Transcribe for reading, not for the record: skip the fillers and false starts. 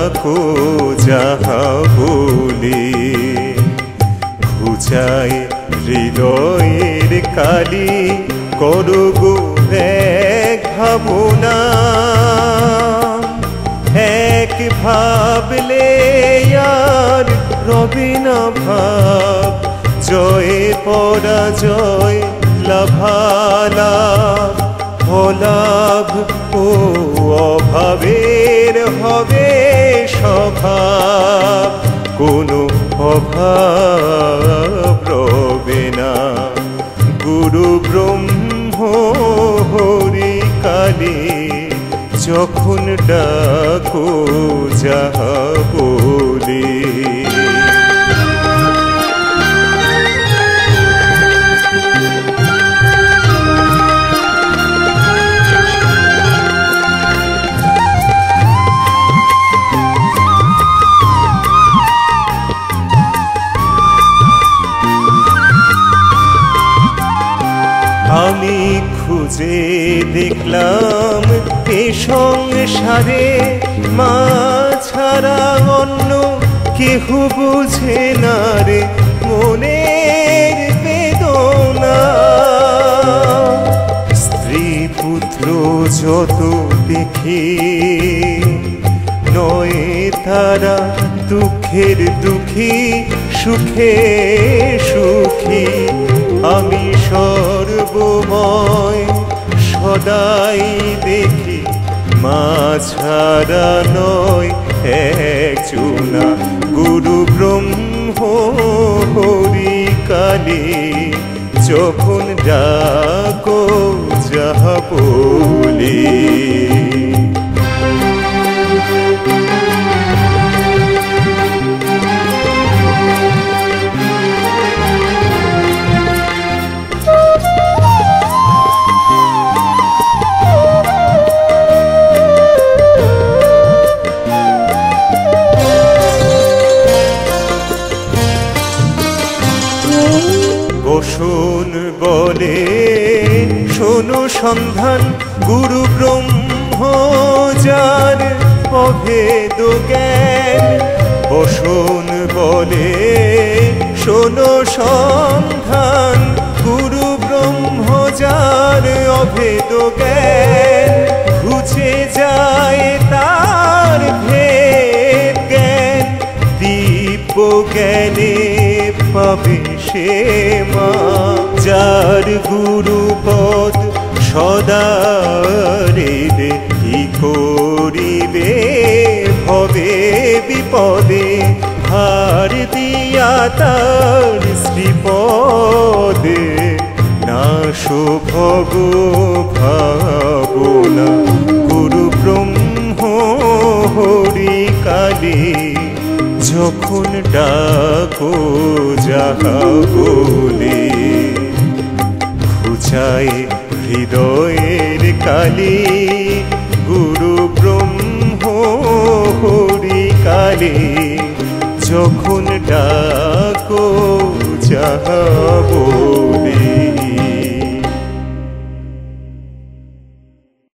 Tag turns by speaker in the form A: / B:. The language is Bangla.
A: ডাকো যাহা বলি, ঘুচায় হৃদয়ের কালি, করো গো এক ভাবনা। এক ভাবলে আর রবে না ভাব, জয় পরাজয় লাভালাভ, অলাভ ও অভাবের হবে স্বভাব, কোনো অভাব রবে না। গুরু ব্রহ্ম হরি কালী, যখন ডাকো যাহা বলি। আমি খুঁজে দেখলাম এ সংসারে, মা ছাড়া অন্য কেহ বুঝে না রে মনের বেদনা। স্ত্রী পুত্র যত দেখি, নয় তারা দুঃখের দুঃখী, সুখে সুখী। আমি সর্বময় সদাই দেখি, মা ছাড়া নয় একজনা। গুরু ব্রহ্ম হরি কালী, যখন ডাকো যাহা বলি। বসুন বলে শোনো সন্ধান, গুরু ব্রহ্ম যার অভেদ জ্ঞান। বসুন বলে শোনো সন্ধান, গুরু ব্রহ্ম যার অভেদ জ্ঞান। ঘুচে যায় তার ভেদ জ্ঞান, দিব্য জ্ঞানে পাবে সে মা। যার গুরুপদ সদা হৃদে, কি করিবে ভবে বিপদে। ভার দিয়া তার শ্রীপদে, না শোভগ ভাবনা। গুরু ব্রহ্ম হরি কালী, যখন ডাকো যাহা বলি। ঘুচায় হৃদয়ের কালি, গুরু ব্রহ্ম হরি কালী, যখন ডাকো যাহা বলি।